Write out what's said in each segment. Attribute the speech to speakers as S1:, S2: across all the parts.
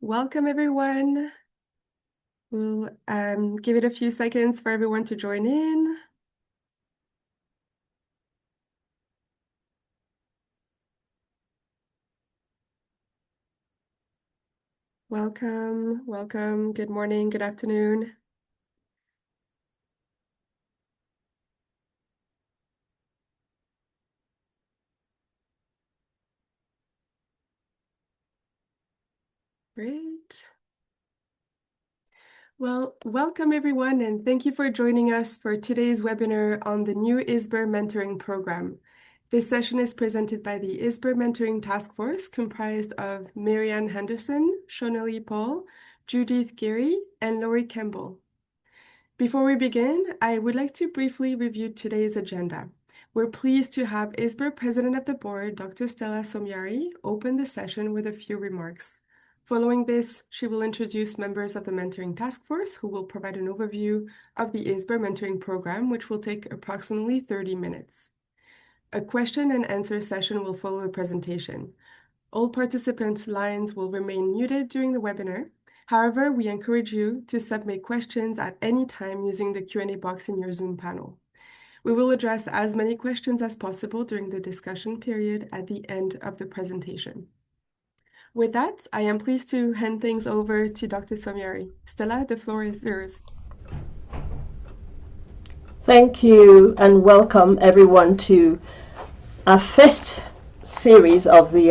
S1: Welcome, everyone. We'll give it a few seconds for everyone to join in. Welcome, welcome. Good morning, good afternoon. Great. Well, welcome everyone, and thank you for joining us for today's webinar on the new ISBER Mentoring Program. This session is presented by the ISBER Mentoring Task Force, comprised of Marianne Henderson, Shonali Paul, Judith Geary, and Laurie Campbell. Before we begin, I would like to briefly review today's agenda. We're pleased to have ISBER President of the Board, Dr. Stella Somyari, open the session with a few remarks. Following this, she will introduce members of the Mentoring Task Force who will provide an overview of the ISBER Mentoring Program, which will take approximately 30 minutes. A question and answer session will follow the presentation. All participants' lines will remain muted during the webinar. However, we encourage you to submit questions at any time using the Q&A box in your Zoom panel. We will address as many questions as possible during the discussion period at the end of the presentation. With that, I am pleased to hand things over to Dr. Somyari. Stella, the floor is yours.
S2: Thank you and welcome everyone to our first series of the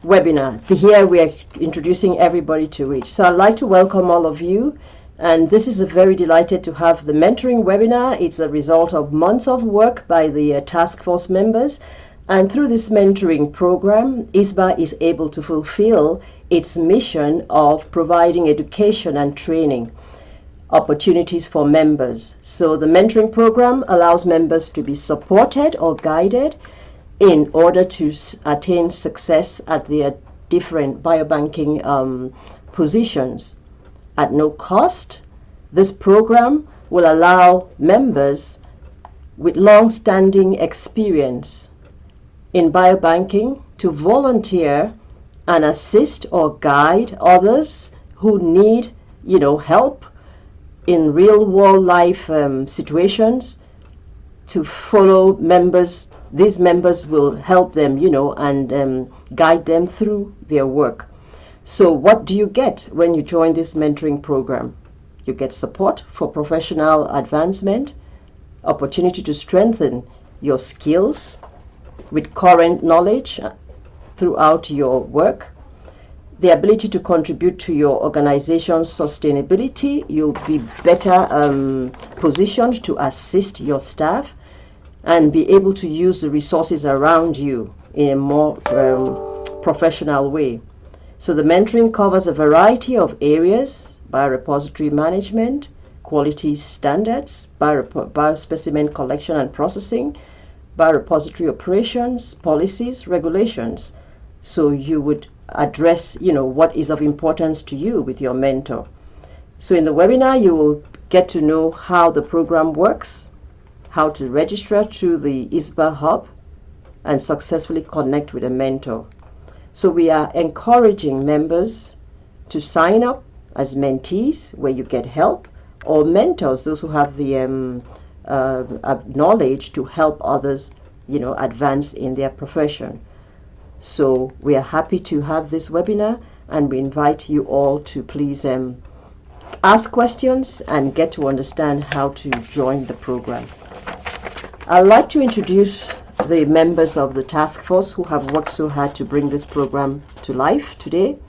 S2: webinar. Here we are introducing everybody to it. So I'd like to welcome all of you, and this is very delighted to have the mentoring webinar. It's a result of months of work by the task force members, and through this mentoring program, ISBER is able to fulfill its mission of providing education and training opportunities for members. So the mentoring program allows members to be supported or guided in order to attain success at their different biobanking positions at no cost. This program will allow members with long-standing experience in biobanking to volunteer and assist or guide others who need, help in real-world life situations to follow members. These members will help them, and guide them through their work. So what do you get when you join this mentoring program? You get support for professional advancement, opportunity to strengthen your skills with current knowledge throughout your work, the ability to contribute to your organization's sustainability. You'll be better positioned to assist your staff and be able to use the resources around you in a more professional way. So the mentoring covers a variety of areas: biorepository management, quality standards, biospecimen collection and processing, biorepository operations, policies, regulations. So you would address, what is of importance to you with your mentor. So in the webinar, you will get to know how the program works, how to register through the ISBER Hub, and successfully connect with a mentor. So we are encouraging members to sign up as mentees, where you get help, or mentors, those who have the knowledge to help others, advance in their profession. So we are happy to have this webinar, and we invite you all to please ask questions and get to understand how to join the program. I'd like to introduce the members of the task force who have worked so hard to bring this program to life today.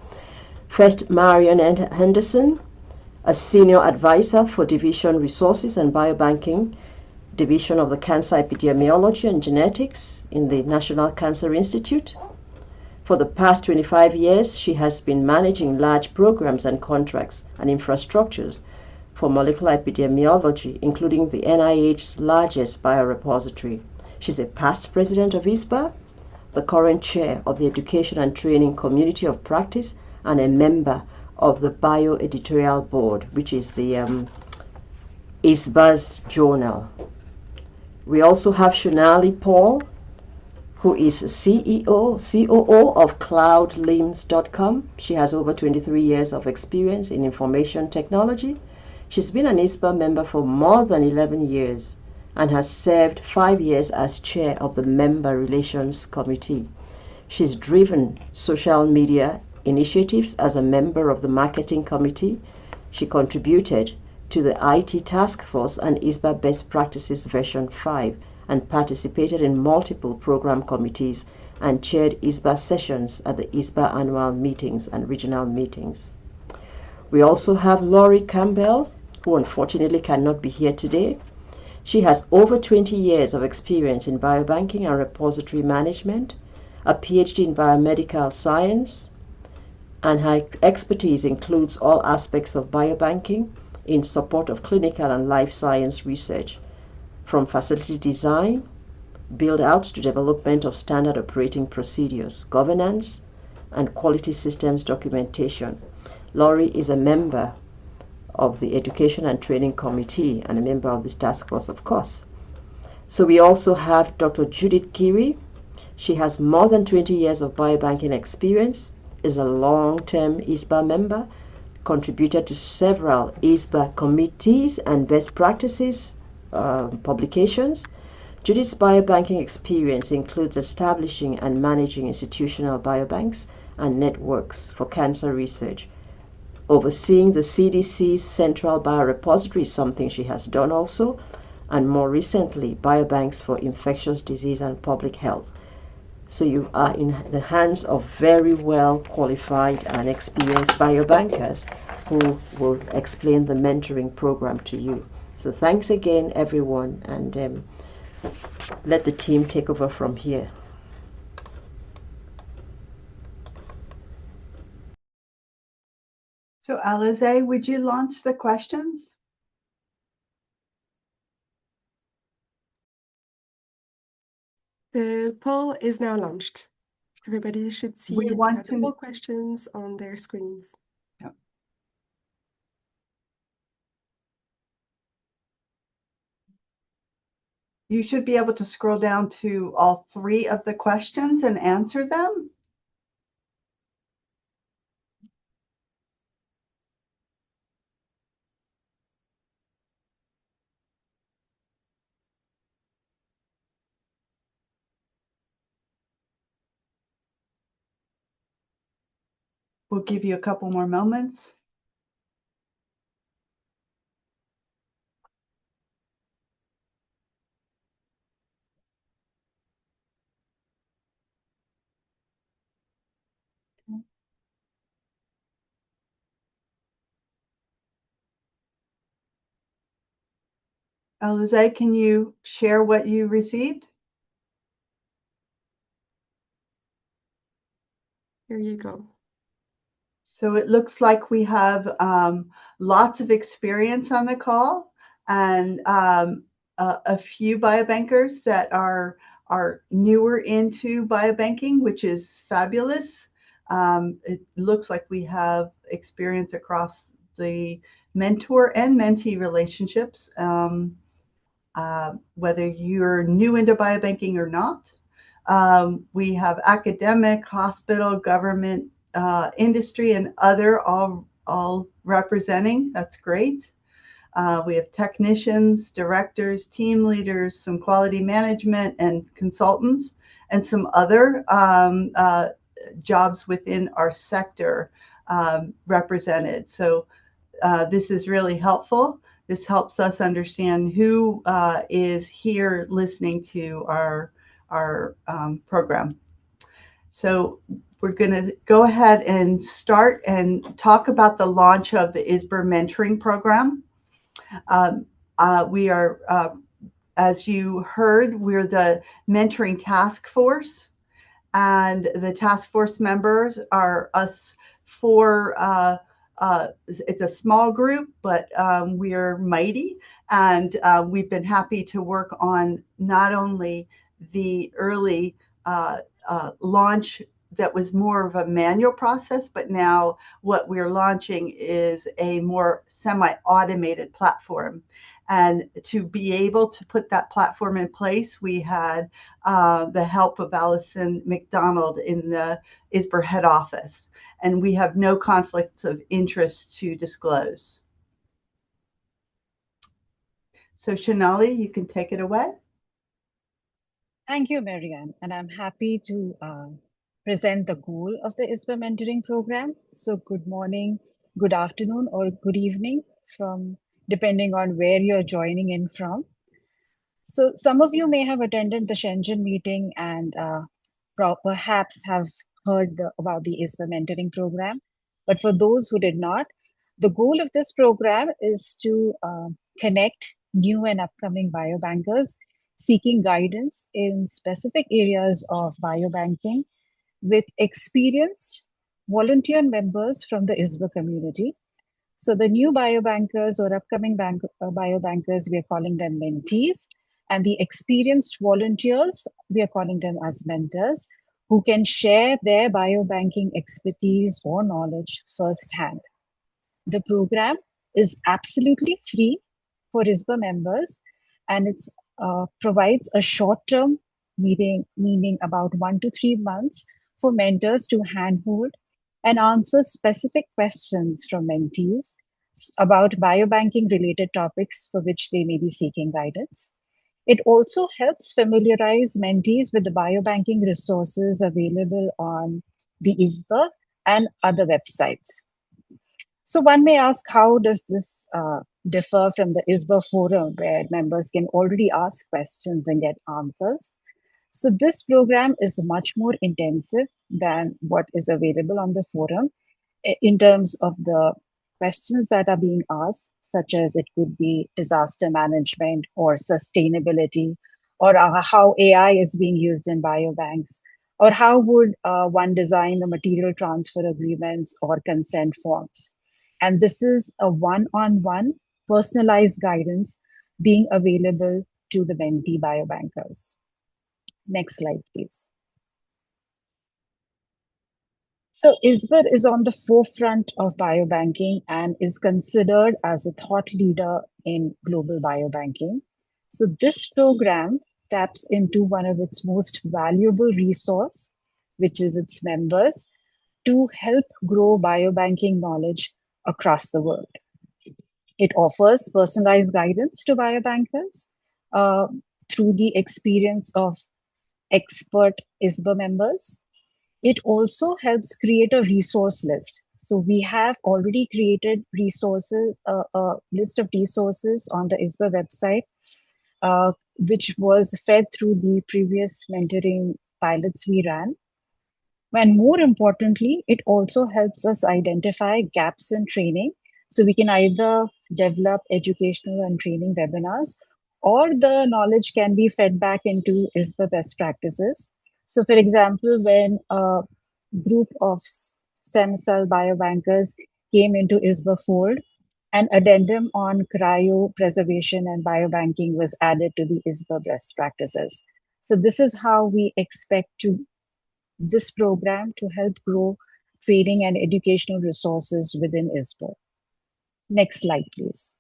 S2: First, Marianne Henderson, a senior advisor for Division Resources and Biobanking, Division of the Cancer Epidemiology and Genetics in the National Cancer Institute. For the past 25 years, she has been managing large programs and contracts and infrastructures for molecular epidemiology, including the NIH's largest biorepository. She's a past president of ISBER, the current chair of the Education and Training Community of Practice, and a member of the Bio-Editorial Board, which is the ISBER's journal. We also have Shonali Paul, who is COO of cloudlimbs.com. She has over 23 years of experience in information technology. She's been an ISBER member for more than 11 years and has served 5 years as chair of the Member Relations Committee. She's driven social media initiatives as a member of the Marketing Committee. She contributed to the IT Task Force and ISBER Best Practices version 5 and participated in multiple program committees and chaired ISBER sessions at the ISBER annual meetings and regional meetings. We also have Laurie Campbell, who unfortunately cannot be here today. She has over 20 years of experience in biobanking and repository management, a PhD in biomedical science, and her expertise includes all aspects of biobanking in support of clinical and life science research, from facility design, build-out to development of standard operating procedures, governance, and quality systems documentation. Laurie is a member of the Education and Training Committee and a member of this task force, of course. So we also have Dr. Judith Geary. She has more than 20 years of biobanking experience, is a long-term ISBER member, contributed to several ISBER committees and best practices publications. Judith's biobanking experience includes establishing and managing institutional biobanks and networks for cancer research. Overseeing the CDC's Central Biorepository is something she has done also, and more recently, biobanks for infectious disease and public health. So you are in the hands of very well qualified and experienced biobankers who will explain the mentoring program to you. So thanks again, everyone, and let the team take over from here.
S3: So Alize, would you launch the questions?
S1: The poll is now launched. Everybody should see
S3: We want
S1: the
S3: to.
S1: poll questions on their screens.
S3: Yep. You should be able to scroll down to all 3 of the questions and answer them. We'll give you a couple more moments. Alize, can you share what you received?
S1: Here you go.
S3: So it looks like we have lots of experience on the call and a few biobankers that are newer into biobanking, which is fabulous. It looks like we have experience across the mentor and mentee relationships, whether you're new into biobanking or not. We have academic, hospital, government, industry, and other all representing. That's great. We have technicians, directors, team leaders, some quality management and consultants, and some other jobs within our sector represented. So this is really helpful. This helps us understand who is here listening to our program. So we're going to go ahead and start and talk about the launch of the ISBER Mentoring Program. We are, as you heard, we're the Mentoring Task Force, and the task force members are us 4. It's a small group, but we are mighty, and we've been happy to work on not only the early launch that was more of a manual process, but now what we're launching is a more semi-automated platform. And to be able to put that platform in place, we had the help of Allison McDonald in the ISBER head office. And we have no conflicts of interest to disclose. So Shonali, you can take it away.
S4: Thank you, Marianne. And I'm happy to present the goal of the ISBER Mentoring Program. So good morning, good afternoon, or good evening, from depending on where you're joining in from. So some of you may have attended the Shenzhen meeting and perhaps have heard about the ISBER Mentoring Program. But for those who did not, the goal of this program is to connect new and upcoming biobankers seeking guidance in specific areas of biobanking with experienced volunteer members from the ISBER community. So the new biobankers or upcoming biobankers, we are calling them mentees, and the experienced volunteers, we are calling them as mentors, who can share their biobanking expertise or knowledge firsthand. The program is absolutely free for ISBER members, and it provides a short-term meeting, meaning about 1 to 3 months, for mentors to handhold and answer specific questions from mentees about biobanking related topics for which they may be seeking guidance. It also helps familiarize mentees with the biobanking resources available on the ISBER and other websites. So one may ask, how does this differ from the ISBER forum where members can already ask questions and get answers? So this program is much more intensive than what is available on the forum in terms of the questions that are being asked, such as it could be disaster management or sustainability, or how AI is being used in biobanks, or how would one design the material transfer agreements or consent forms. And this is a one-on-one personalized guidance being available to the mentee biobankers. Next slide, please. So ISBER is on the forefront of biobanking and is considered as a thought leader in global biobanking. So this program taps into one of its most valuable resource, which is its members, to help grow biobanking knowledge across the world. It offers personalized guidance to biobankers through the experience of expert ISBER members. It also helps create a resource list. So we have already created resources, a list of resources on the ISBER website, which was fed through the previous mentoring pilots we ran. And more importantly, it also helps us identify gaps in training. So we can either develop educational and training webinars, or the knowledge can be fed back into ISBER best practices. So for example, when a group of stem cell biobankers came into ISBER fold, an addendum on cryopreservation and biobanking was added to the ISBER best practices. So this is how we expect this program to help grow training and educational resources within ISBER. Next slide, please.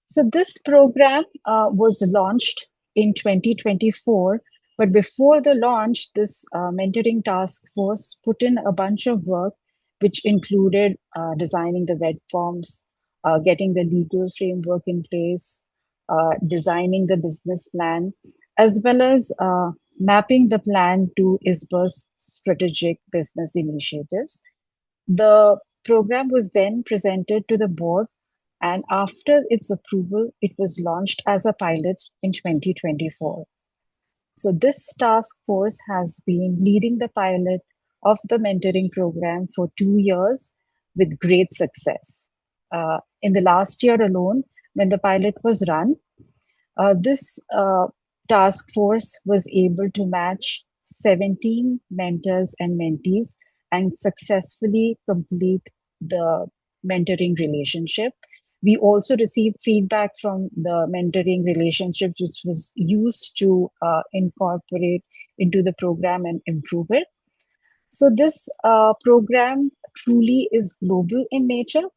S4: So this program was launched in 2024, but before the launch, this mentoring task force put in a bunch of work, which included designing the web forms, getting the legal framework in place, designing the business plan, as well as mapping the plan to ISBER's strategic business initiatives. The program was then presented to the board, and after its approval, it was launched as a pilot in 2024. So this task force has been leading the pilot of the mentoring program for 2 years with great success. In the last year alone, when the pilot was run, this task force was able to match 17 mentors and mentees and successfully complete the mentoring relationship. We also received feedback from the mentoring relationship, which was used to incorporate into the program and improve it. So this program truly is global in nature,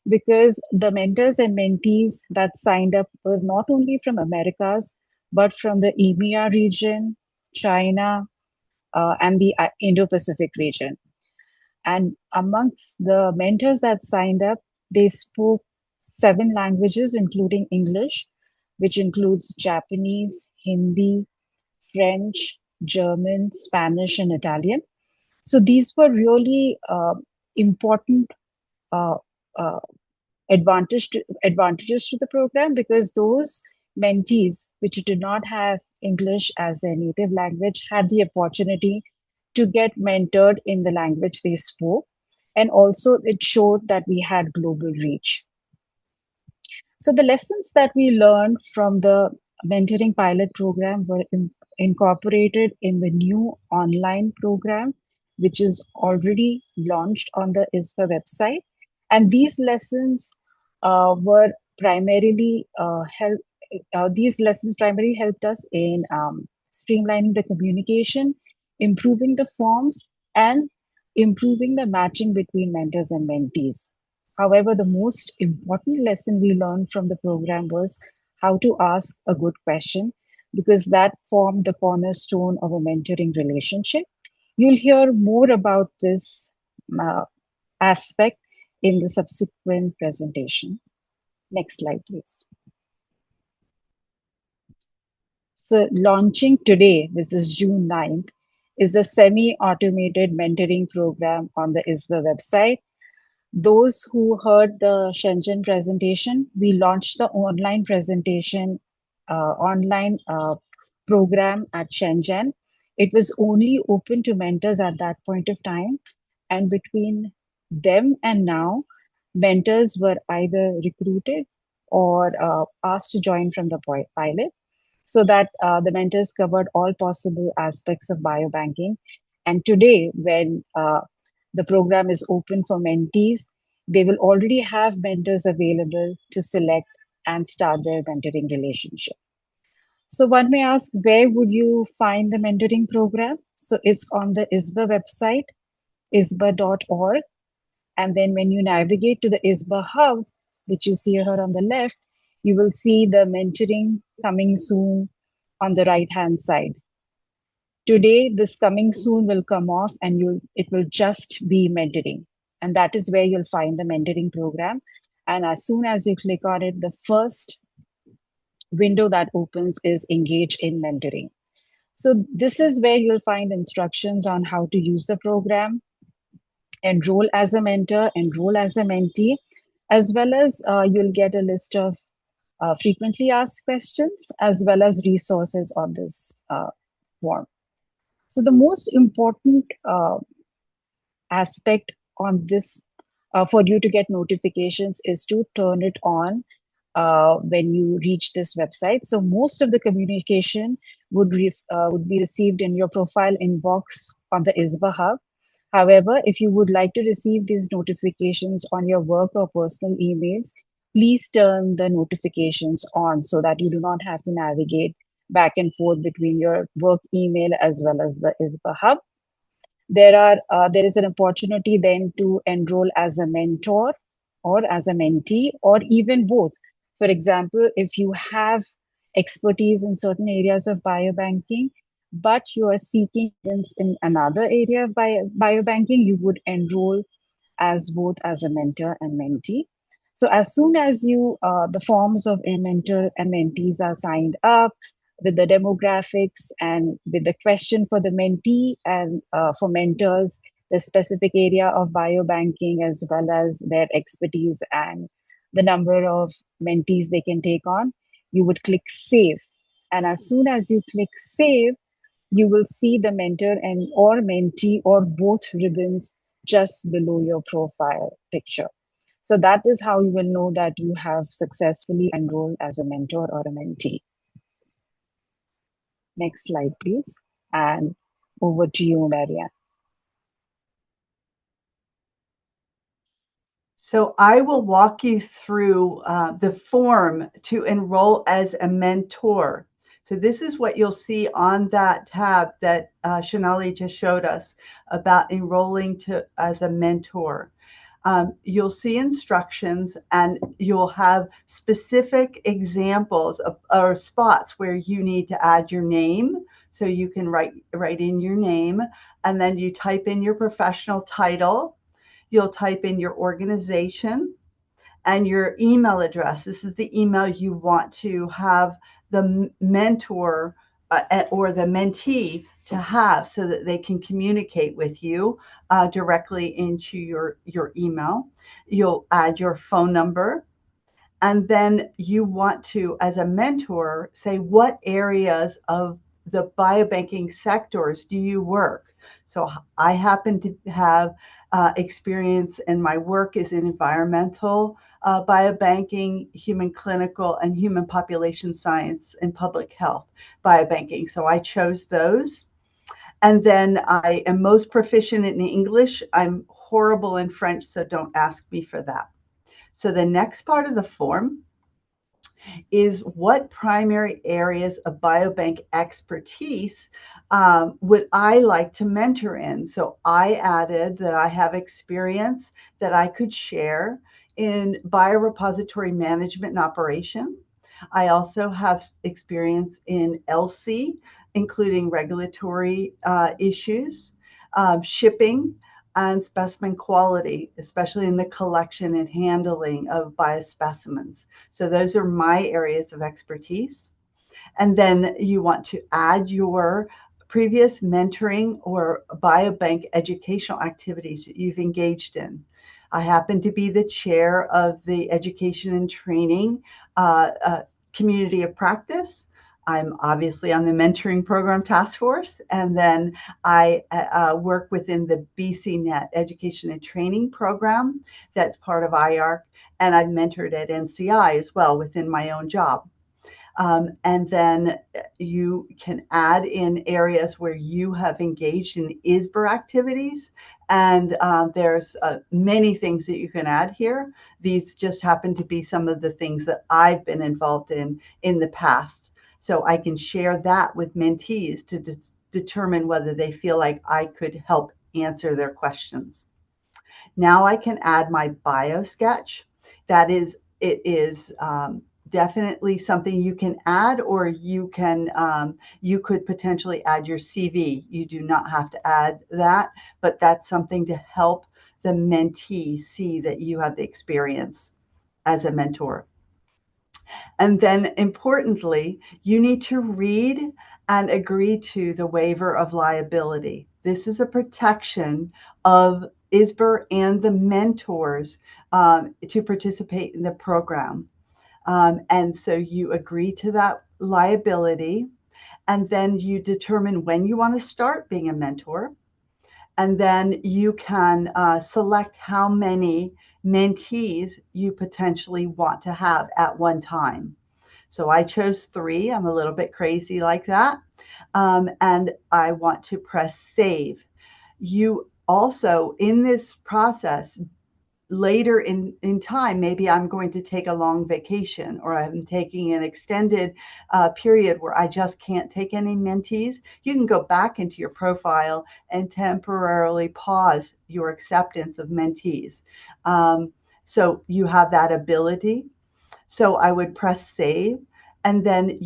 S4: because the mentors and mentees that signed up were not only from Americas, but from the EMEA region, China, and the Indo-Pacific region. And amongst the mentors that signed up, they spoke 7 languages, including English, which includes Japanese, Hindi, French, German, Spanish, and Italian. So these were really important uh, uh, advantages to the program, because those mentees which did not have English as their native language had the opportunity to get mentored in the language they spoke. And also, it showed that we had global reach. So the lessons that we learned from the mentoring pilot program were incorporated in the new online program, which is already launched on the ISBER website. And these lessons were primarily these lessons primarily helped us in streamlining the communication, improving the forms, and improving the matching between mentors and mentees. However, the most important lesson we learned from the program was how to ask a good question, because that formed the cornerstone of a mentoring relationship. You'll hear more about this uh, aspect in the subsequent presentation. Next slide, please. So, launching today, this is June 9th, is the semi-automated mentoring program on the ISBER website. Those who heard the Shenzhen presentation, we launched the online program at Shenzhen. It was only open to mentors at that point of time. And between them and now, mentors were either recruited or asked to join from the pilot, so that the mentors covered all possible aspects of biobanking. And today, when the program is open for mentees, they will already have mentors available to select and start their mentoring relationship. So one may ask, where would you find the mentoring program? So it's on the ISBER website, isber.org. And then when you navigate to the ISBER Hub, which you see here on the left, you will see the mentoring coming soon on the right-hand side. Today, this coming soon will come off, and it will just be mentoring. And that is where you'll find the mentoring program. And as soon as you click on it, the first window that opens is engage in mentoring. So this is where you'll find instructions on how to use the program, enroll as a mentor, enroll as a mentee, as well as you'll get a list of frequently asked questions, as well as resources on this form. So the most important aspect on this for you to get notifications is to turn it on when you reach this website. So most of the communication would be received in your profile inbox on the ISBER Hub. However, if you would like to receive these notifications on your work or personal emails, please turn the notifications on so that you do not have to navigate back and forth between your work email as well as the ISBER Hub. There is an opportunity then to enroll as a mentor or as a mentee, or even both. For example, if you have expertise in certain areas of biobanking, but you are seeking guidance in another area of biobanking, you would enroll as both as a mentor and mentee. So as soon as the forms of a mentor and mentees are signed up with the demographics and with the question for the mentee and for mentors, the specific area of biobanking, as well as their expertise and the number of mentees they can take on, you would click save. And as soon as you click save, you will see the mentor and or mentee or both ribbons just below your profile picture. So that is how you will know that you have successfully enrolled as a mentor or a mentee. Next slide, please. And over to you, Marianne.
S3: So I will walk you through the form to enroll as a mentor. So this is what you'll see on that tab that Shonali just showed us about enrolling as a mentor. You'll see instructions, and you'll have specific examples of, or spots where you need to add your name. So you can write in your name, and then you type in your professional title. You'll type in your organization and your email address. This is the email you want to have the mentor or the mentee to have, so that they can communicate with you directly into your email. You'll add your phone number, and then you want to, as a mentor, say what areas of the biobanking sectors do you work. So I happen to have experience, and my work is in environmental biobanking, human clinical, and human population science and public health biobanking. So I chose those. And then I am most proficient in English. I'm horrible in French, so don't ask me for that. So the next part of the form is what primary areas of biobank expertise would I like to mentor in? So I added that I have experience that I could share in biorepository management and operation. I also have experience in LC, including regulatory issues, shipping, and specimen quality, especially in the collection and handling of biospecimens. So those are my areas of expertise. And then you want to add your previous mentoring or biobank educational activities that you've engaged in. I happen to be the chair of the education and training community of practice. I'm obviously on the mentoring program task force, and then I work within the BCNet education and training program that's part of IARC, and I've mentored at NCI as well within my own job. And then you can add in areas where you have engaged in ISBER activities. And there's many things that you can add here. These just happen to be some of the things that I've been involved in the past. So I can share that with mentees to determine whether they feel like I could help answer their questions. Now I can add my bio sketch. It is definitely something you can add, or you could potentially add your CV. You do not have to add that, but that's something to help the mentee see that you have the experience as a mentor. And then importantly, you need to read and agree to the waiver of liability. This is a protection of ISBER and the mentors to participate in the program. And so you agree to that liability, and then you determine when you want to start being a mentor. And then you can select how many mentees you potentially want to have at one time. So I chose 3. I'm a little bit crazy like that. And I want to press save. You also, in this process, later in time, maybe I'm going to take a long vacation, or I'm taking an extended period where I just can't take any mentees. You can go back into your profile and temporarily pause your acceptance of mentees. So you have that ability. So I would press save, and then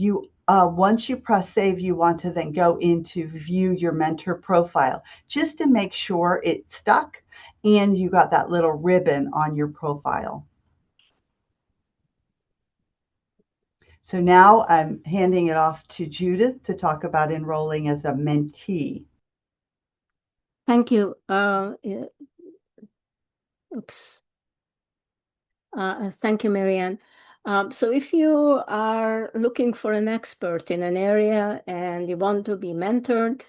S3: once you press save, you want to then go into view your mentor profile, just to make sure it stuck and you got that little ribbon on your profile. So now I'm handing it off to Judith to talk about enrolling as a mentee.
S5: Thank you. Thank you, Marianne. So if you are looking for an expert in an area and you want to be mentored,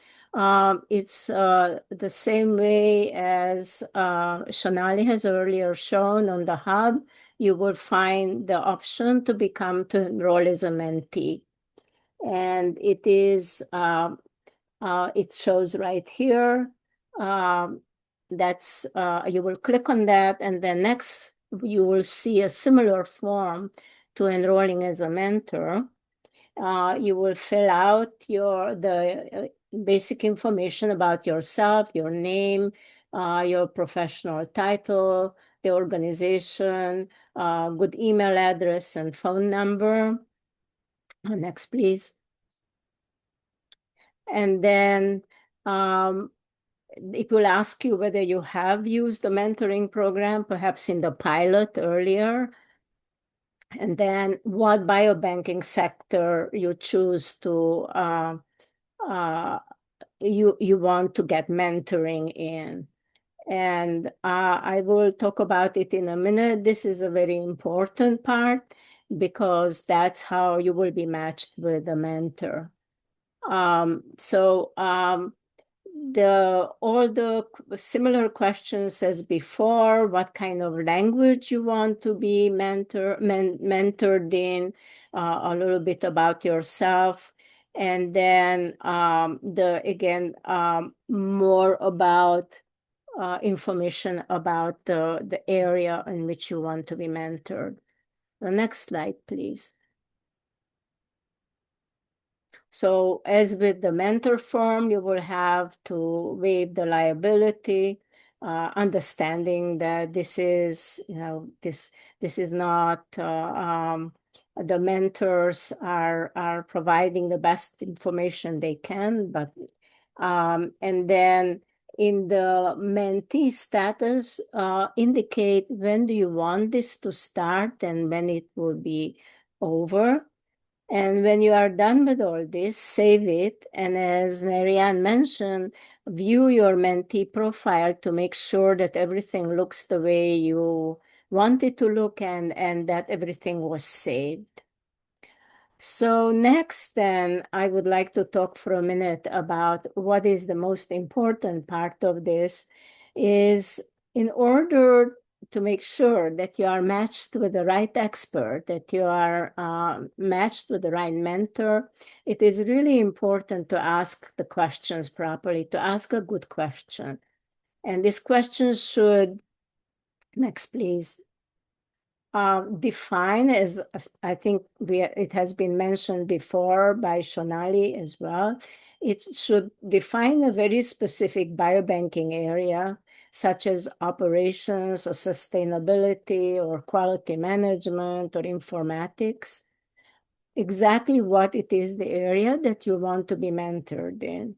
S5: it's the same way as Shonali has earlier shown on the hub. You will find the option to enroll as a mentee. And it is, it shows right here. That's, you will click on that, and then next you will see a similar form to enrolling as a mentor. You will fill out the basic information about yourself, your name, your professional title, the organization, good email address and phone number. Next, please. And then it will ask you whether you have used the mentoring program, perhaps in the pilot earlier, and then what biobanking sector you choose to you want to get mentoring in. And I will talk about it in a minute. This is a very important part because that's how you will be matched with a mentor. All the similar questions as before, what kind of language you want to be mentored in, a little bit about yourself, and then more about information about the area in which you want to be mentored. The next slide, please. So as with the mentor form, you will have to waive the liability, understanding that this is, this is not, the mentors are providing the best information they can, but, and then in the mentee status, indicate when do you want this to start and when it will be over. And when you are done with all this, save it. And as Marianne mentioned, view your mentee profile to make sure that everything looks the way you want it to look and that everything was saved. So next, then, I would like to talk for a minute about what is the most important part of this is in order to make sure that you are matched with the right expert, that you are matched with the right mentor, it is really important to ask the questions properly, to ask a good question. And this question should, next please, define, as I think it has been mentioned before by Shonali as well, it should define a very specific biobanking area, such as operations or sustainability or quality management or informatics, exactly what it is the area that you want to be mentored in.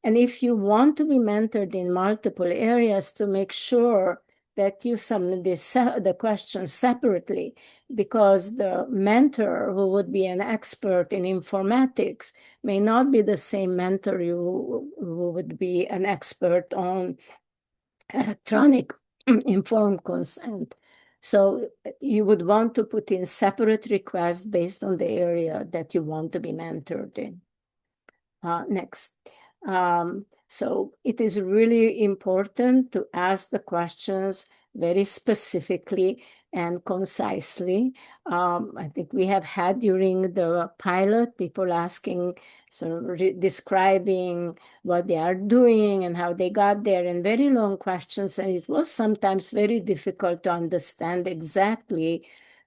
S5: And if you want to be mentored in multiple areas, to make sure that you submit the questions separately, because the mentor who would be an expert in informatics may not be the same mentor who would be an expert on electronic informed consent. So you would want to put in separate requests based on the area that you want to be mentored in. Next. So it is really important to ask the questions very specifically and concisely. I think we have had during the pilot people asking, sort of describing what they are doing and how they got there, and very long questions. And it was sometimes very difficult to understand exactly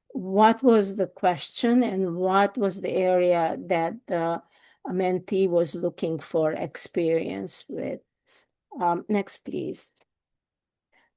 S5: what was the question and what was the area that the a mentee was looking for experience with. Next, please.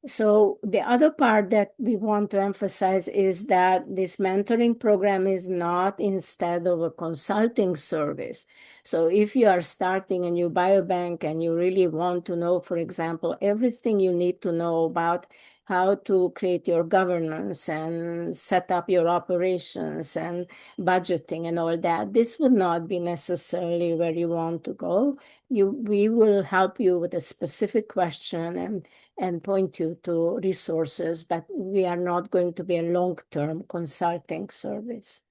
S5: So the other part that we want to emphasize is that this mentoring program is not instead of a consulting service. So if you are starting a new biobank and you really want to know, for example, everything you need to know about how to create your governance and set up your operations and budgeting and all that, this would not be necessarily where you want to go. We will help you with a specific question and point you to resources, but we are not going to be a long-term consulting service.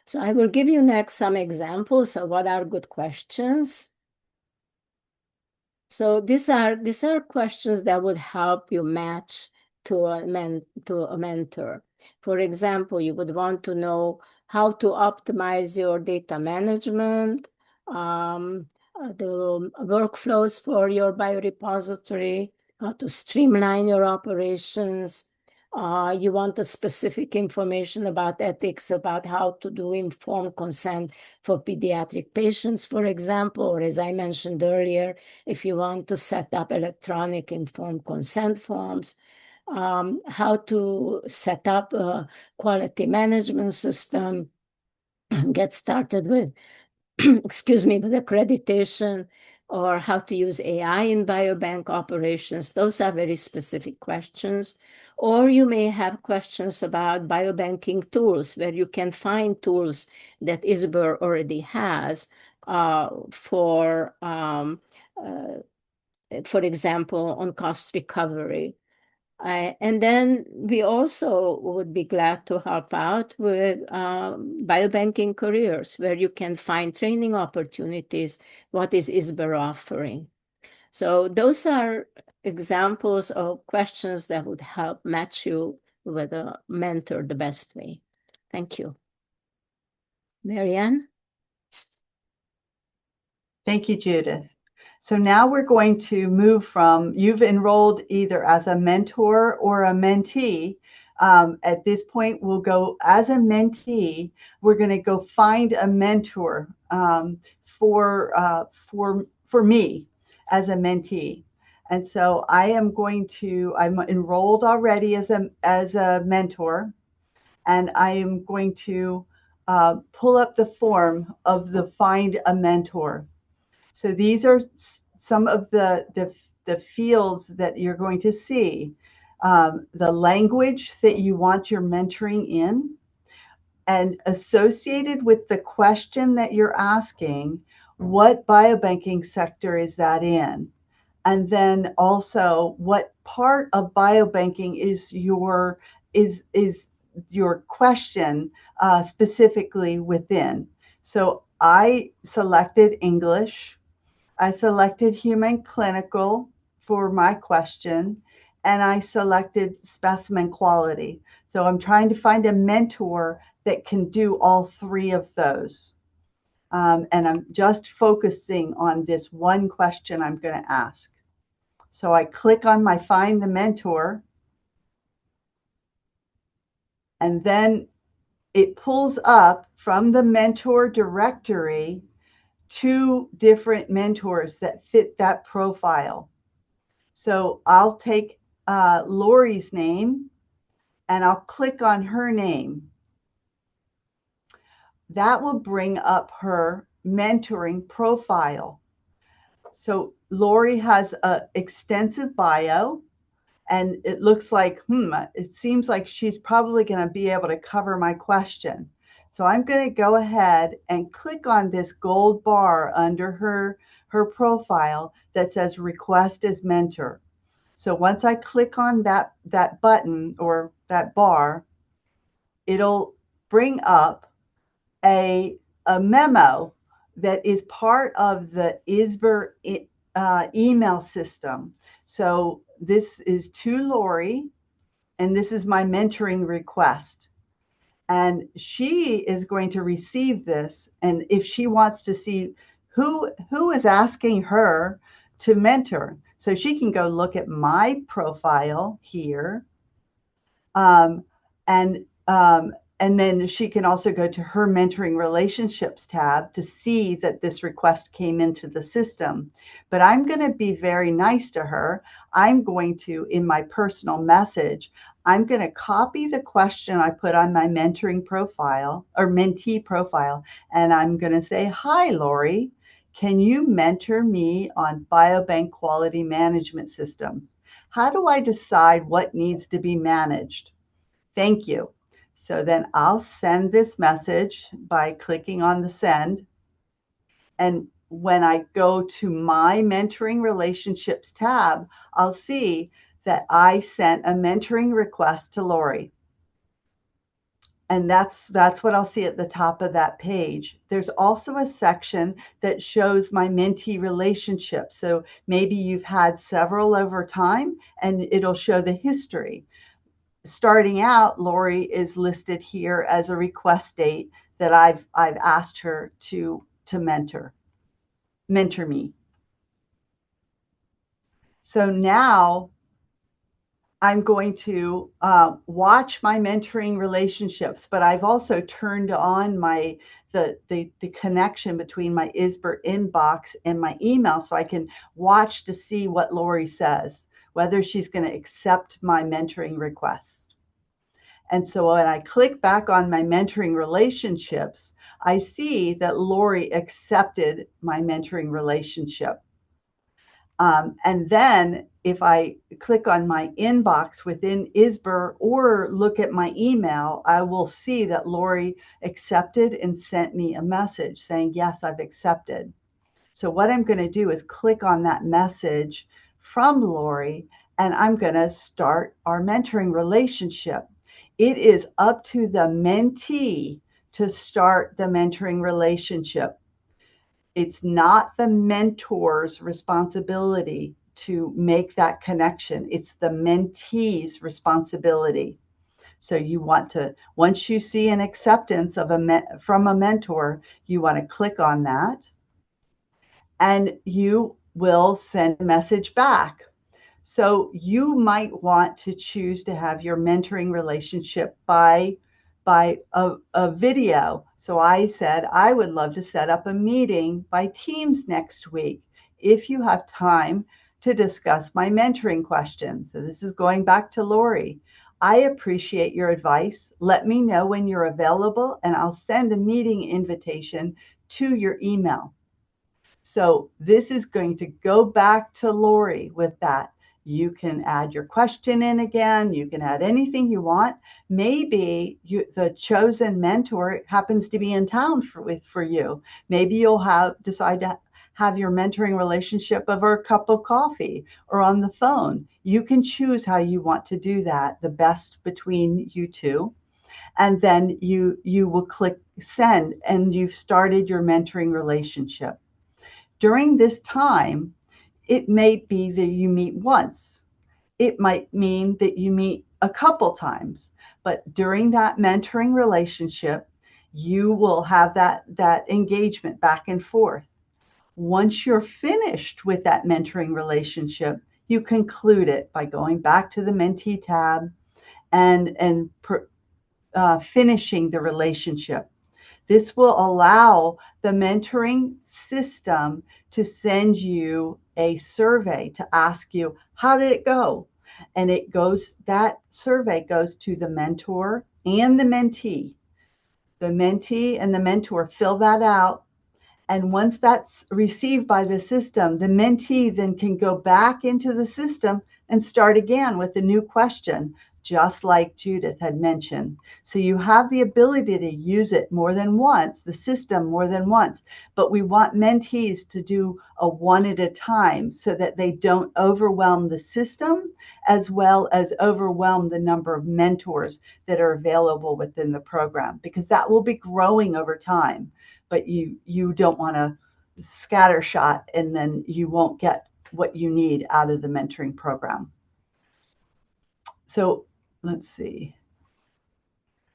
S5: So I will give you next some examples of what are good questions. So these are questions that would help you match to a mentor. For example, you would want to know how to optimize your data management, the workflows for your biorepository, how to streamline your operations. You want the specific information about ethics, about how to do informed consent for pediatric patients, for example, or as I mentioned earlier, if you want to set up electronic informed consent forms. how to set up a quality management system, get started with, excuse me, with accreditation, or how to use AI in biobank operations. Those are very specific questions. Or you may have questions about biobanking tools, where you can find tools that ISBER already has for example, on cost recovery. And then we also would be glad to help out with biobanking careers, where you can find training opportunities. What is ISBER offering? So those are examples of questions that would help match you with a mentor the best way. Thank you. Marianne?
S3: Thank you, Judith. So now we're going to move from, you've enrolled either as a mentor or a mentee. At this point, we'll go as a mentee. We're going to go find a mentor for me as a mentee. And so I'm enrolled already as a mentor, and I am going to pull up the form of the Find a Mentor. So these are some of the fields that you're going to see. The language that you want your mentoring in, and associated with the question that you're asking, what biobanking sector is that in? And then also, what part of biobanking is your question specifically within? So I selected English. I selected human clinical for my question, and I selected specimen quality. So I'm trying to find a mentor that can do all three of those. And I'm just focusing on this one question I'm going to ask. So I click on my Find the Mentor, and then it pulls up from the mentor directory 2 different mentors that fit that profile. So I'll take Lori's name, and I'll click on her name. That will bring up her mentoring profile. So Lori has an extensive bio, and it looks like, it seems like she's probably going to be able to cover my question. So I'm going to go ahead and click on this gold bar under her profile that says Request as Mentor. So once I click on that button or that bar, it'll bring up a memo that is part of the ISBER email system. So this is to Lori, and this is my mentoring request. And she is going to receive this. And if she wants to see who is asking her to mentor, so she can go look at my profile here. And then she can also go to her mentoring relationships tab to see that this request came into the system. But I'm going to be very nice to her. I'm going to, in my personal message, I'm going to copy the question I put on my mentoring profile or mentee profile. And I'm going to say, hi, Lori, can you mentor me on biobank quality management systems? How do I decide what needs to be managed? Thank you. So then I'll send this message by clicking on the send. And when I go to my mentoring relationships tab, I'll see that I sent a mentoring request to Lori. And that's what I'll see at the top of that page. There's also a section that shows my mentee relationship. So maybe you've had several over time, and it'll show the history. Starting out, Lori is listed here as a request date that I've asked her to mentor me. So now I'm going to watch my mentoring relationships, but I've also turned on the connection between my ISBER inbox and my email, so I can watch to see what Lori says. whether she's going to accept my mentoring request. And so when I click back on my mentoring relationships, I see that Lori accepted my mentoring relationship. And then if I click on my inbox within ISBER or look at my email, I will see that Lori accepted and sent me a message saying, yes, I've accepted. So what I'm going to do is click on that message from Lori, and I'm going to start our mentoring relationship. It is up to the mentee to start the mentoring relationship. It's not the mentor's responsibility to make that connection. It's the mentee's responsibility. So you want to, once you see an acceptance of from a mentor, you want to click on that, and you will send a message back. So you might want to choose to have your mentoring relationship by a video. So I said, I would love to set up a meeting by Teams next week if you have time to discuss my mentoring questions. So this is going back to Lori. I appreciate your advice. Let me know when you're available, and I'll send a meeting invitation to your email. So this is going to go back to Lori with that. You can add your question in again. You can add anything you want. Maybe the chosen mentor happens to be in town for you. Maybe you'll decide to have your mentoring relationship over a cup of coffee or on the phone. You can choose how you want to do that, the best between you two. And then you will click send, and you've started your mentoring relationship. During this time, it may be that you meet once. It might mean that you meet a couple times. But during that mentoring relationship, you will have that engagement back and forth. Once you're finished with that mentoring relationship, you conclude it by going back to the mentee tab and finishing the relationship. This will allow the mentoring system to send you a survey to ask you, how did it go? And that survey goes to the mentor and the mentee. The mentee and the mentor fill that out. And once that's received by the system, the mentee then can go back into the system and start again with a new question, just like Judith had mentioned. So you have the ability to use it more than once, the system more than once, but we want mentees to do a one at a time so that they don't overwhelm the system as well as overwhelm the number of mentors that are available within the program, because that will be growing over time. But you don't want to scattershot, and then you won't get what you need out of the mentoring program. So let's see.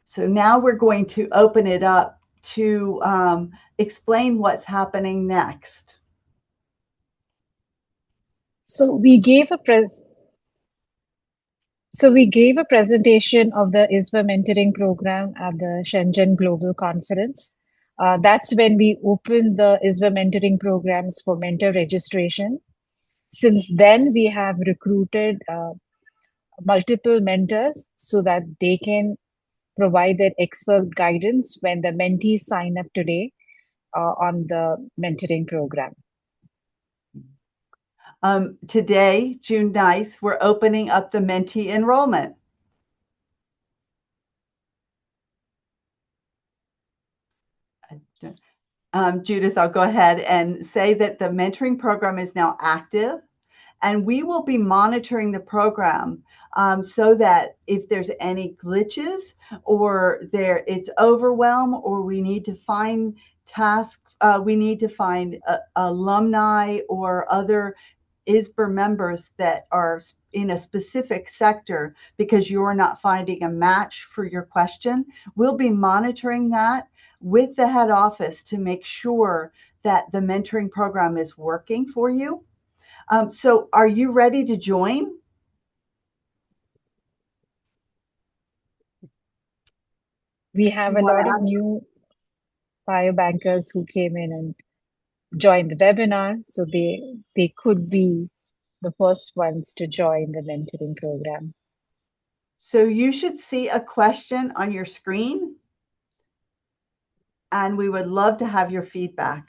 S3: So now we're going to open it up to explain what's happening next.
S4: So we gave a presentation of the ISBER Mentoring Program at the Shenzhen Global Conference. That's when we opened the ISBER Mentoring Programs for mentor registration. Since then, we have recruited multiple mentors so that they can provide their expert guidance when the mentees sign up today on the mentoring program.
S3: Today, June 9th, we're opening up the mentee enrollment. Judith, I'll go ahead and say that the mentoring program is now active, and we will be monitoring the program so that if there's any glitches or it's overwhelm, or we need to find tasks, we need to find alumni or other ISBER members that are in a specific sector because you're not finding a match for your question. We'll be monitoring that with the head office to make sure that the mentoring program is working for you. So are you ready to join?
S4: We have a lot of new biobankers who came in and joined the webinar, so they could be the first ones to join the mentoring program.
S3: So you should see a question on your screen, and we would love to have your feedback.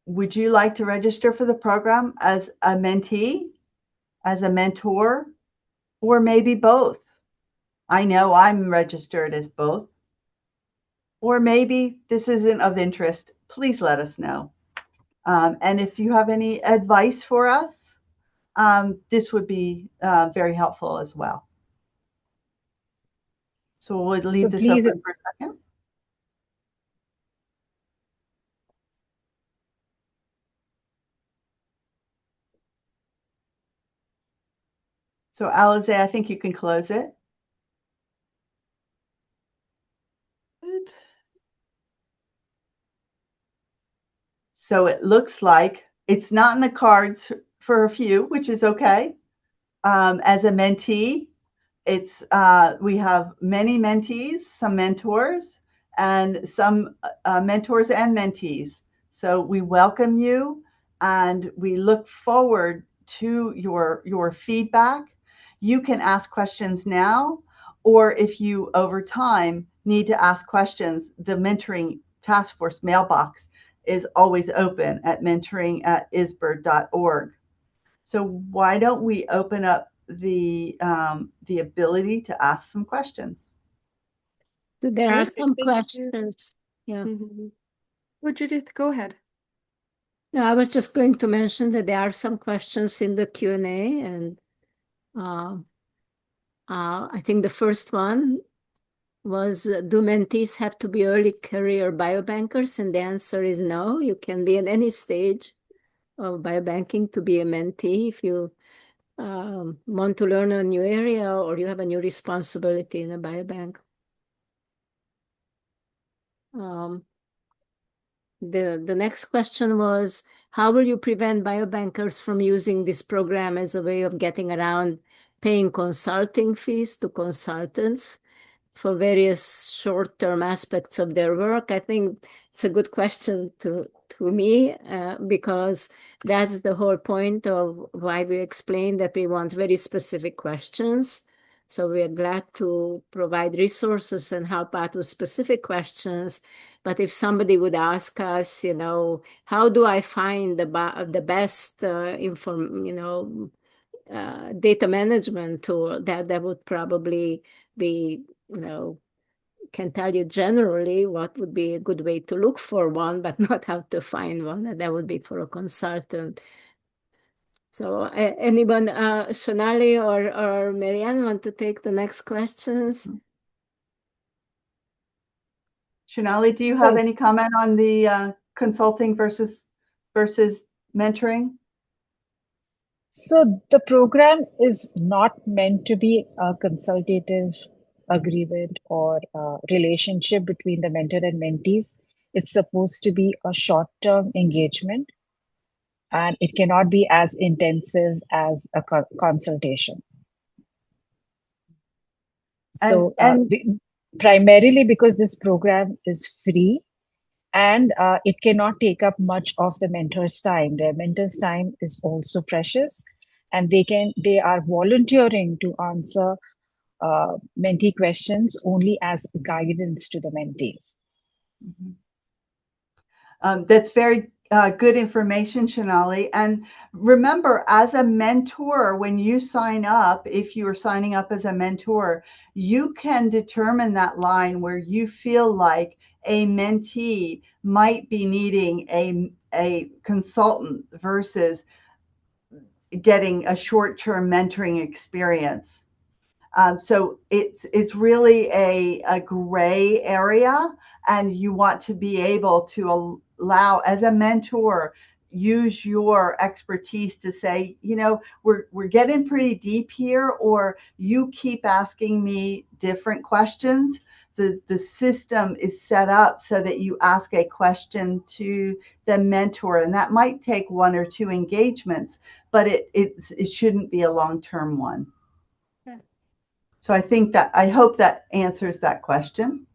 S3: Would you like to register for the program as a mentee, as a mentor, or maybe both? I know I'm registered as both. Or maybe this isn't of interest. Please let us know. And if you have any advice for us, this would be very helpful as well. So we'll leave this
S4: please,
S3: open for a second. So Alize, I think you can close it.
S1: Good.
S3: So it looks like it's not in the cards for a few, which is okay. As a mentee, it's we have many mentees, some mentors, and some mentors and mentees. So we welcome you, and we look forward to your feedback. You can ask questions now, or if you over time need to ask questions, the Mentoring Task Force mailbox is always open at mentoring@isber.org. So why don't we open up the ability to ask some questions?
S5: So there are
S1: Perfect,
S5: some
S1: thank you.
S5: questions. Yeah.
S1: Oh, Judith, go ahead.
S5: No, I was just going to mention that there are some questions in the Q&A, and I think the first one was, do mentees have to be early career biobankers? And the answer is no. You can be at any stage of biobanking to be a mentee if you want to learn a new area or you have a new responsibility in a biobank. The next question was, how will you prevent biobankers from using this program as a way of getting around paying consulting fees to consultants for various short-term aspects of their work? I think it's a good question to me because that's the whole point of why we explained that we want very specific questions. So we are glad to provide resources and help out with specific questions. But if somebody would ask us, how do I find the best data management tool, that would probably be, can tell you generally what would be a good way to look for one, but not how to find one. And that would be for a consultant. So anyone, Shonali or Marianne, want to take the next questions?
S3: Shonali, do you have any comment on the consulting versus mentoring?
S4: So the program is not meant to be a consultative agreement or a relationship between the mentor and mentees. It's supposed to be a short-term engagement, and it cannot be as intensive as a consultation. So primarily because this program is free, and it cannot take up much of the mentor's time. Their mentor's time is also precious, and they are volunteering to answer mentee questions only as guidance to the mentees.
S3: That's very good information, Shonali. And remember, as a mentor, when you sign up, if you are signing up as a mentor, you can determine that line where you feel like a mentee might be needing a consultant versus getting a short-term mentoring experience. So it's really a gray area, and you want to be able to allow, as a mentor, use your expertise to say, we're getting pretty deep here, or you keep asking me different questions. The system is set up so that you ask a question to the mentor, and that might take one or two engagements, but it shouldn't be a long-term one. So I hope that answers that question.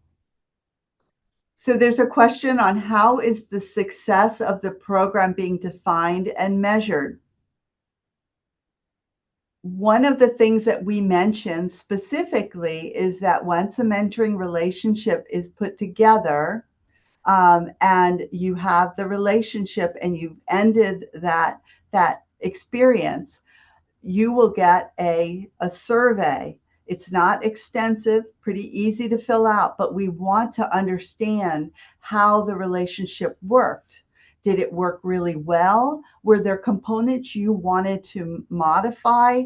S3: So there's a question on how is the success of the program being defined and measured? One of the things that we mentioned specifically is that once a mentoring relationship is put together, and you have the relationship and you've ended that experience, you will get a survey. It's not extensive, pretty easy to fill out, but we want to understand how the relationship worked. Did it work really well? Were there components you wanted to modify?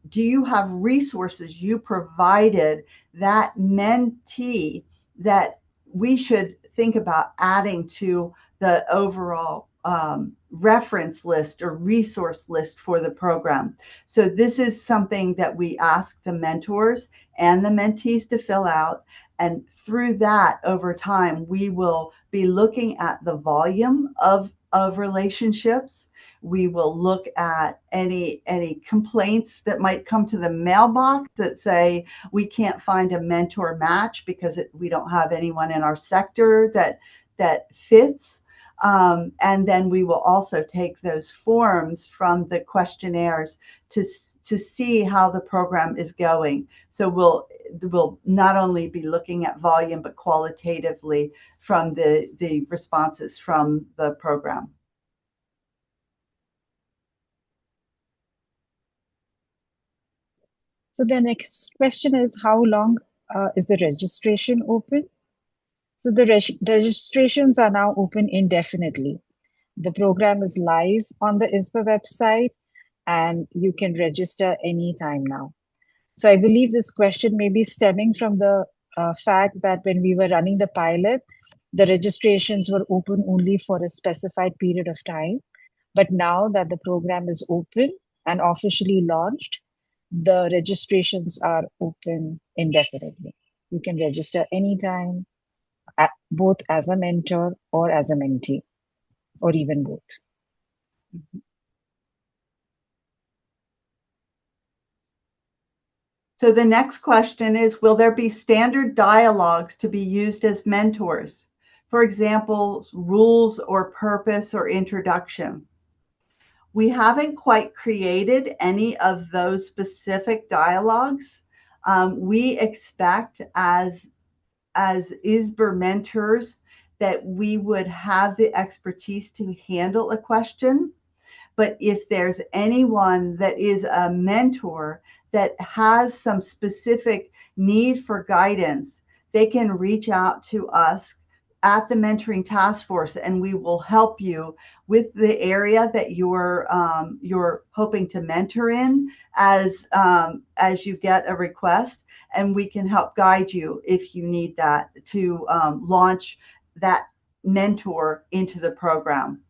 S3: Do you have resources you provided that mentee that we should think about adding to the overall reference list or resource list for the program? So this is something that we ask the mentors and the mentees to fill out. And through that, over time, we will be looking at the volume of relationships. We will look at any complaints that might come to the mailbox that say we can't find a mentor match because we don't have anyone in our sector that fits. And then we will also take those forms from the questionnaires to see how the program is going. So we'll not only be looking at volume, but qualitatively from the responses from the program.
S4: So the next question is, how long is the registration open? So the registrations are now open indefinitely. The program is live on the ISBER website, and you can register anytime now. So I believe this question may be stemming from the fact that when we were running the pilot, the registrations were open only for a specified period of time. But now that the program is open and officially launched, the registrations are open indefinitely. You can register anytime, both as a mentor or as a mentee, or even both.
S3: So the next question is, will there be standard dialogues to be used as mentors? For example, rules or purpose or introduction. We haven't quite created any of those specific dialogues. We expect as ISBER mentors that we would have the expertise to handle a question. But if there's anyone that is a mentor that has some specific need for guidance, they can reach out to us at the Mentoring Task Force, and we will help you with the area that you're hoping to mentor in as you get a request, and we can help guide you if you need that to launch that mentor into the program.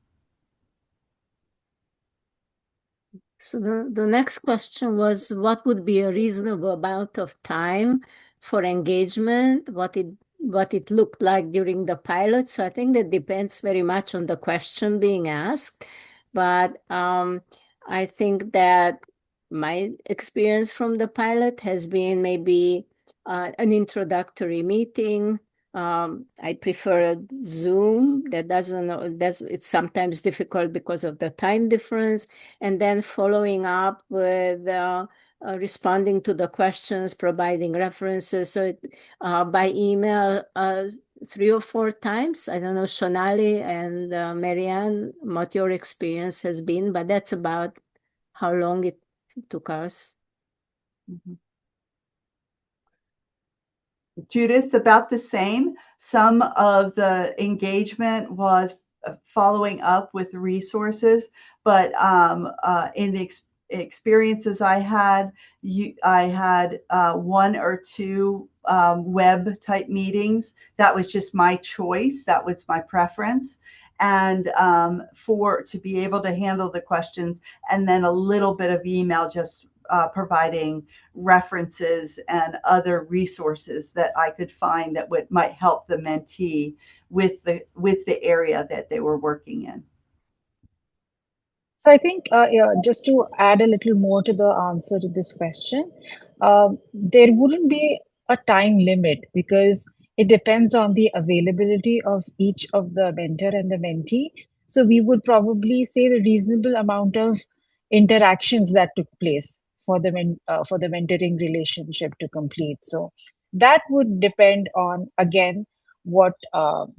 S5: So the next question was, what would be a reasonable amount of time for engagement? What it looked like during the pilot? So I think that depends very much on the question being asked. But I think that my experience from the pilot has been maybe an introductory meeting. I prefer Zoom. It's sometimes difficult because of the time difference. And then following up with responding to the questions, providing references. So by email 3 or 4 times. I don't know, Shonali and Marianne, what your experience has been, but that's about how long it took us.
S3: Mm-hmm. Judith, about the same. Some of the engagement was following up with resources, but in the experiences I had, I had 1 or 2 web type meetings. That was just my choice. That was my preference. And to be able to handle the questions, and then a little bit of email just providing references and other resources that I could find that might help the mentee with the area that they were working in.
S4: So I think just to add a little more to the answer to this question, there wouldn't be a time limit, because It depends on the availability of each of the mentor and the mentee. So we would probably say the reasonable amount of interactions that took place for for the mentoring relationship to complete. So that would depend on, again, what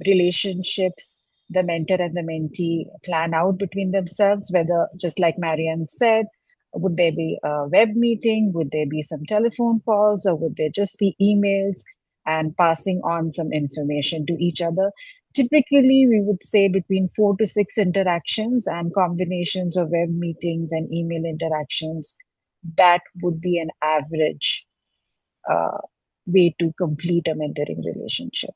S4: relationships the mentor and the mentee plan out between themselves, whether, just like Marianne said, would there be a web meeting? Would there be some telephone calls? Or would there just be emails and passing on some information to each other? Typically, we would say between 4 to 6 interactions and combinations of web meetings and email interactions. That would be an average uh, way to complete a mentoring relationship.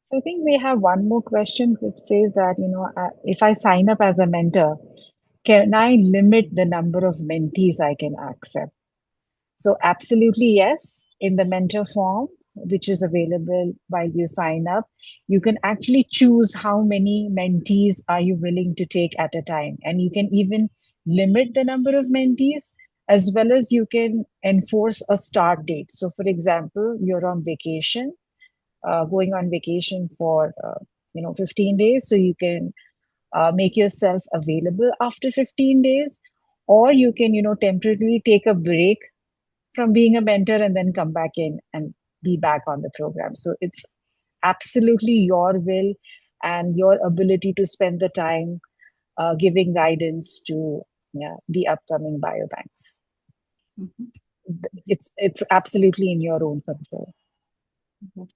S4: So I think we have one more question which says that, if I sign up as a mentor, can I limit the number of mentees I can accept? So absolutely yes. In the mentor form, which is available while you sign up, you can actually choose how many mentees are you willing to take at a time. And you can even limit the number of mentees, as well as you can enforce a start date. So for example, you're on vacation, going on vacation for 15 days. So you can make yourself available after 15 days, or you can temporarily take a break from being a mentor and then come back in and be back on the program. So it's absolutely your will and your ability to spend the time giving guidance to, yeah, the upcoming biobanks.
S3: Mhm.
S4: It's absolutely in your own control.
S3: Mhm.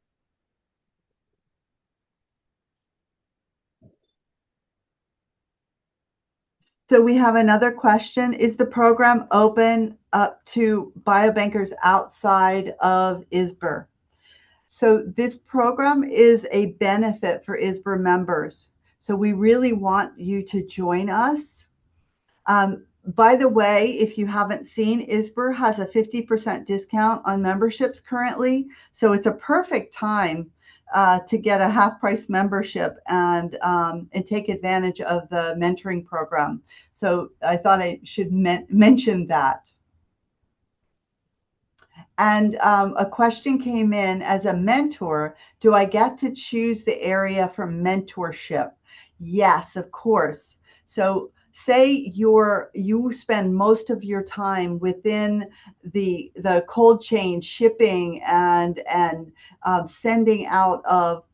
S3: So we have another question. Is the program open up to biobankers outside of ISBER? So this program is a benefit for ISBER members. So we really want you to join us. By the way, if you haven't seen, ISBER has a 50% discount on memberships currently. So it's a perfect time to get a half price membership and take advantage of the mentoring program. So I thought I should mention that. And a question came in: as a mentor, do I get to choose the area for mentorship? Yes, of course. So say you spend most of your time within the cold chain shipping and sending out of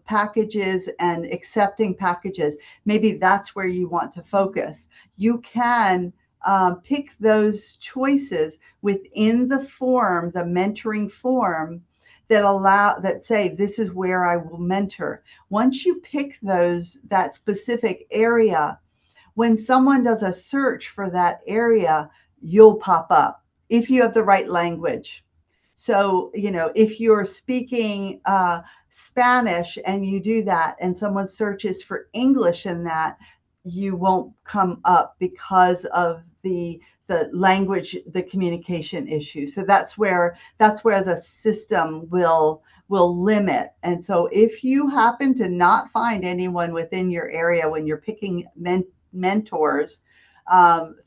S3: packages and accepting packages. Maybe that's where you want to focus. You can pick those choices within the form, the mentoring form, that say this is where I will mentor. Once you pick that specific area, when someone does a search for that area, you'll pop up if you have the right language. So, if you're speaking Spanish and you do that and someone searches for English in that, you won't come up because of the language, the communication issue. So that's where the system will limit. And so if you happen to not find anyone within your area when you're picking mentors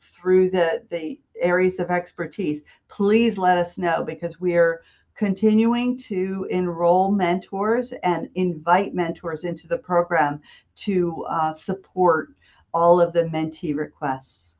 S3: through the areas of expertise, please let us know, because we're continuing to enroll mentors and invite mentors into the program to support all of the mentee requests.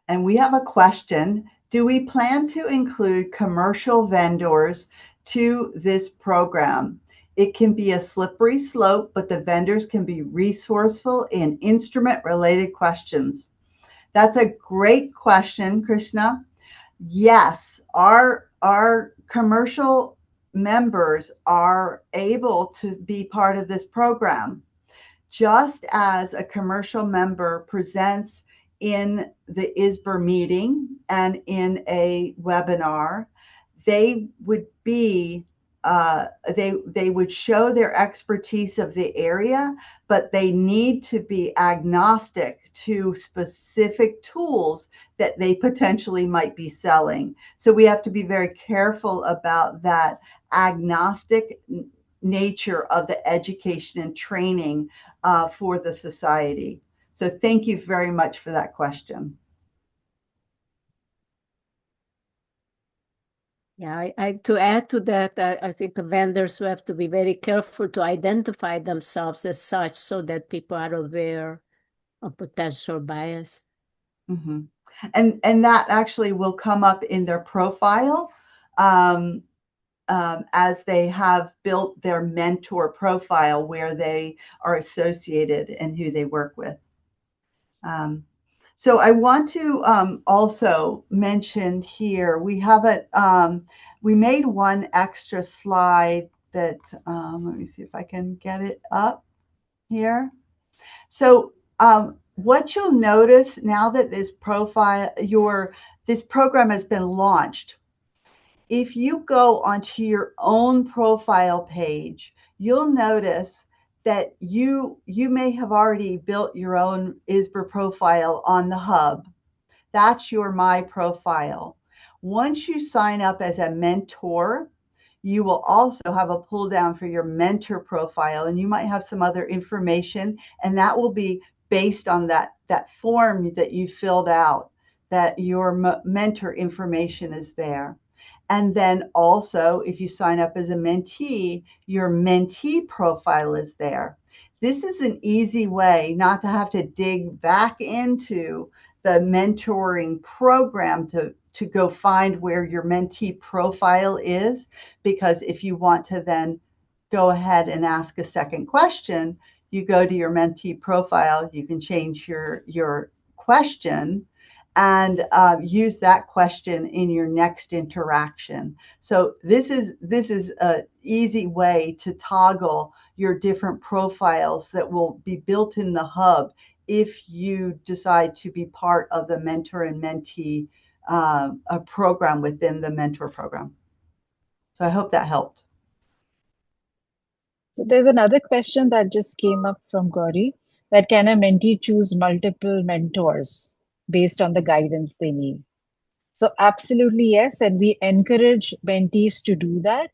S3: And we have a question: do we plan to include commercial vendors to this program? It can be a slippery slope, but the vendors can be resourceful in instrument-related questions. That's a great question, Krishna. Yes, our commercial members are able to be part of this program. Just as a commercial member presents in the ISBER meeting and in a webinar, they would be they would show their expertise of the area, but they need to be agnostic to specific tools that they potentially might be selling. So we have to be very careful about that agnostic nature of the education and training for the society. So thank you very much for that question.
S5: Yeah, to add to that, I think the vendors will have to be very careful to identify themselves as such so that people are aware of potential bias.
S3: Mm-hmm. And that actually will come up in their profile as they have built their mentor profile where they are associated and who they work with. So I want to also mention here, we have we made one extra slide that, let me see if I can get it up here. So what you'll notice now that this this program has been launched, if you go onto your own profile page, you'll notice that you may have already built your own ISBER profile on the hub. That's your My Profile. Once you sign up as a mentor, you will also have a pull down for your mentor profile, and you might have some other information, and that will be based on that form that you filled out, that your mentor information is there. And then also, if you sign up as a mentee, your mentee profile is there. This is an easy way not to have to dig back into the mentoring program to go find where your mentee profile is, because if you want to then go ahead and ask a second question, you go to your mentee profile, you can change your question and use that question in your next interaction. So this is an easy way to toggle your different profiles that will be built in the hub if you decide to be part of the mentor and mentee program within the mentor program. So I hope that helped.
S4: So there's another question that just came up from Gauri, that can a mentee choose multiple mentors based on the guidance they need? So absolutely yes, and we encourage mentees to do that.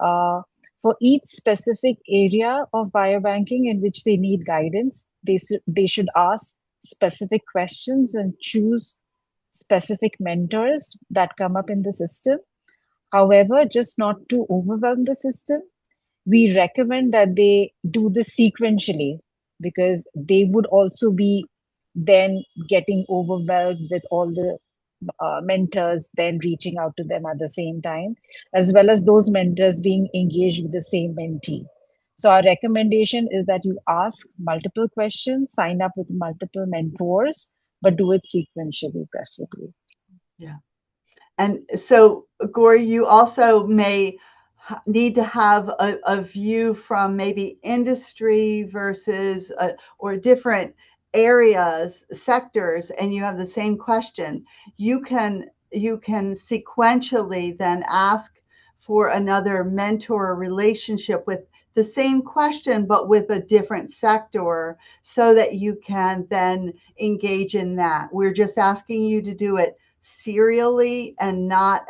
S4: Uh, for each specific area of biobanking in which they need guidance, they should ask specific questions and choose specific mentors that come up in the system. However, just not to overwhelm the system, we recommend that they do this sequentially, because they would also be then getting overwhelmed with all the mentors then reaching out to them at the same time, as well as those mentors being engaged with the same mentee. So our recommendation is that you ask multiple questions, sign up with multiple mentors, but do it sequentially, preferably.
S3: Yeah. And so, Gauri, you also may need to have a view from maybe industry versus or different areas, sectors, and you have the same question. You can sequentially then ask for another mentor relationship with the same question, but with a different sector, so that you can then engage in that. We're just asking you to do it serially and not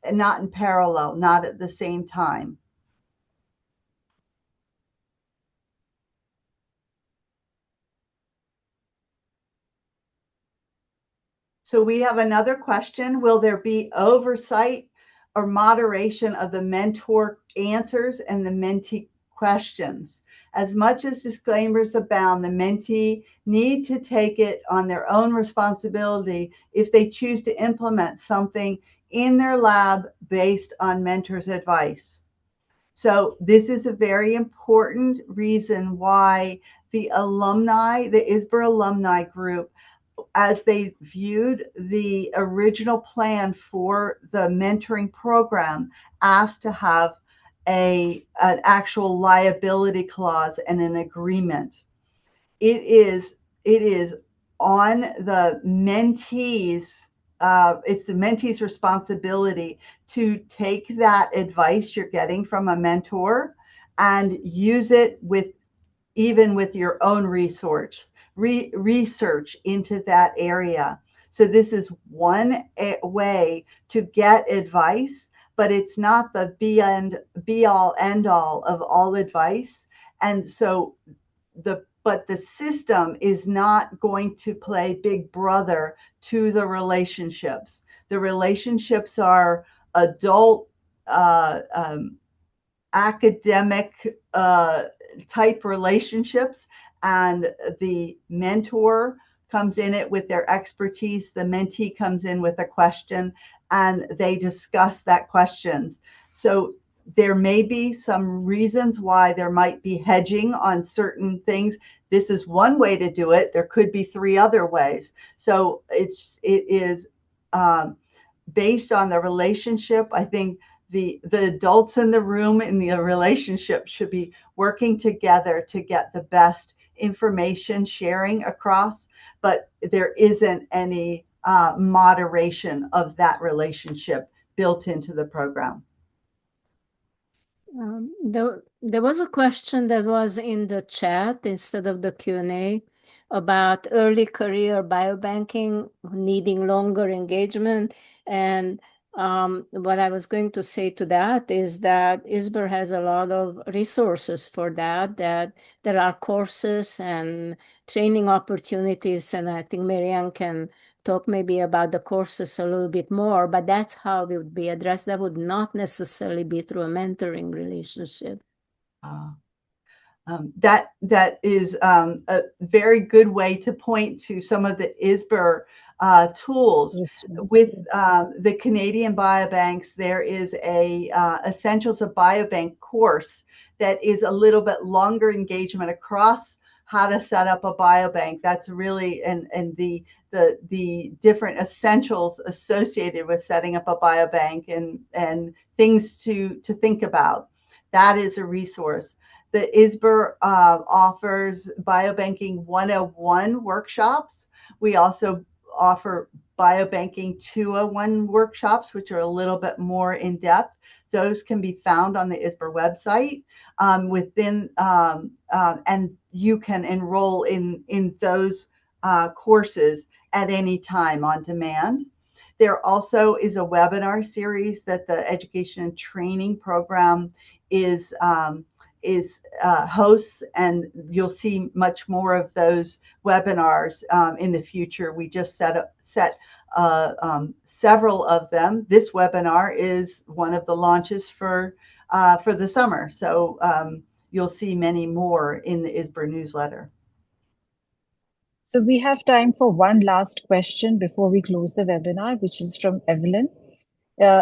S3: in parallel, not at the same time. So we have another question. Will there be oversight or moderation of the mentor answers and the mentee questions? As much as disclaimers abound, the mentee need to take it on their own responsibility if they choose to implement something in their lab based on mentor's advice. So this is a very important reason why the alumni, the ISBER alumni group, as they viewed the original plan for the mentoring program, asked to have an actual liability clause and an agreement. It is on the mentees. It's the mentee's responsibility to take that advice you're getting from a mentor and use it even with your own research into that area. So this is one way to get advice, but it's not the be all end all of all advice. And so but the system is not going to play big brother to the relationships. The relationships are adult, academic type relationships, and the mentor comes in it with their expertise, the mentee comes in with a question, and they discuss that questions. So there may be some reasons why there might be hedging on certain things. This is one way to do it. There could be 3 other ways. So it is based on the relationship. I think the adults in the room in the relationship should be working together to get the best information sharing across, but there isn't any moderation of that relationship built into the program.
S5: There was a question that was in the chat instead of the Q&A about early career biobanking needing longer engagement. And what I was going to say to that is that ISBER has a lot of resources for that, that there are courses and training opportunities. And I think Marianne can talk maybe about the courses a little bit more, but that's how it would be addressed. That would not necessarily be through a mentoring relationship.
S3: That is a very good way to point to some of the ISBER tools. With the Canadian biobanks, there is a Essentials of Biobank course that is a little bit longer engagement across how to set up a biobank. That's really, and the different essentials associated with setting up a biobank and things to think about. That is a resource. The ISBER offers Biobanking 101 workshops. We also offer Biobanking 201 workshops, which are a little bit more in depth. Those can be found on the ISBER website and you can enroll in those courses at any time on demand. There also is a webinar series that the Education and Training Program is hosts, and you'll see much more of those webinars in the future. We just set several of them. This webinar is one of the launches for the summer, so you'll see many more in the ISBER newsletter.
S4: So we have time for one last question before we close the webinar, which is from Evelyn.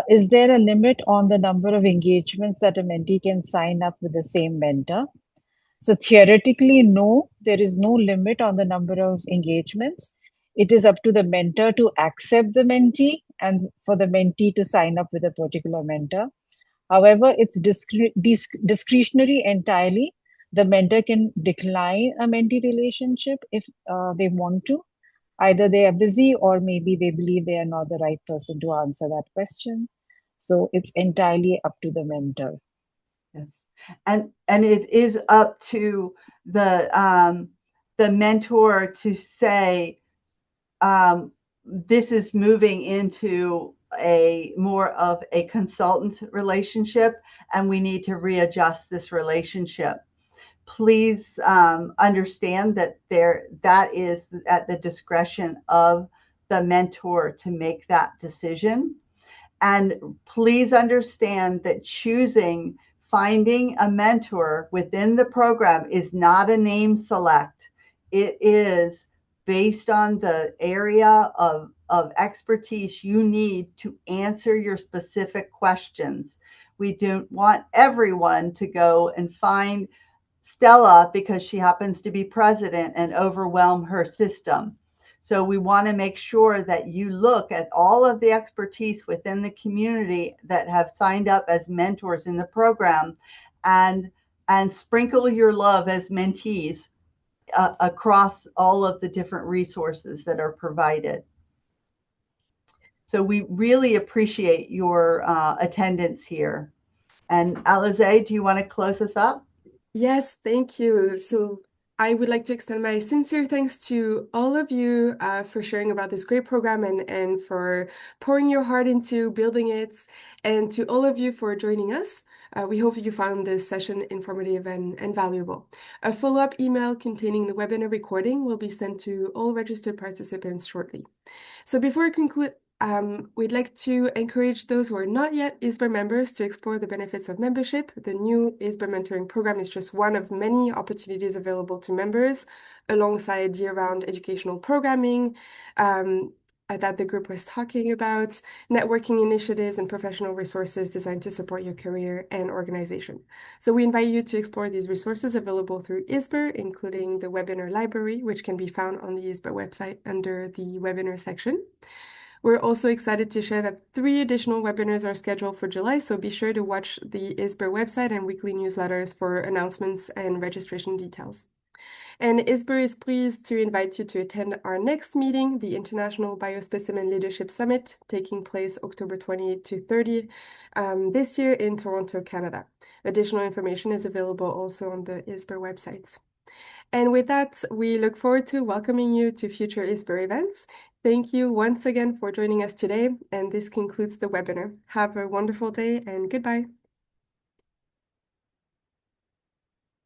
S4: Is there a limit on the number of engagements that a mentee can sign up with the same mentor? So theoretically, no, there is no limit on the number of engagements. It is up to the mentor to accept the mentee and for the mentee to sign up with a particular mentor. However, it's discretionary entirely. The mentor can decline a mentee relationship if they want to. Either they are busy or maybe they believe they are not the right person to answer that question. So it's entirely up to the mentor.
S3: Yes, and it is up to the mentor to say, this is moving into a more of a consultant relationship, and we need to readjust this relationship. Please understand that that is at the discretion of the mentor to make that decision. And please understand that finding a mentor within the program is not a name select. It is based on the area of expertise you need to answer your specific questions. We don't want everyone to go and find Stella because she happens to be president and overwhelm her system. So we want to make sure that you look at all of the expertise within the community that have signed up as mentors in the program and sprinkle your love as mentees across all of the different resources that are provided. So we really appreciate your attendance here. And Alize, do you want to close us up?
S1: Yes, thank you. So I would like to extend my sincere thanks to all of you for sharing about this great program and for pouring your heart into building it, and to all of you for joining us. We hope you found this session informative and valuable. A follow-up email containing the webinar recording will be sent to all registered participants shortly. So before I conclude, we'd like to encourage those who are not yet ISBER members to explore the benefits of membership. The new ISBER Mentoring Program is just one of many opportunities available to members, alongside year-round educational programming that the group was talking about, networking initiatives, and professional resources designed to support your career and organization. So we invite you to explore these resources available through ISBER, including the webinar library, which can be found on the ISBER website under the webinar section. We're also excited to share that 3 additional webinars are scheduled for July, so be sure to watch the ISBER website and weekly newsletters for announcements and registration details. And ISBER is pleased to invite you to attend our next meeting, the International Biospecimen Leadership Summit, taking place October 28 to 30 this year in Toronto, Canada. Additional information is available also on the ISBER website. And with that, we look forward to welcoming you to future ISBER events. Thank you once again for joining us today, and this concludes the webinar. Have a wonderful day and goodbye.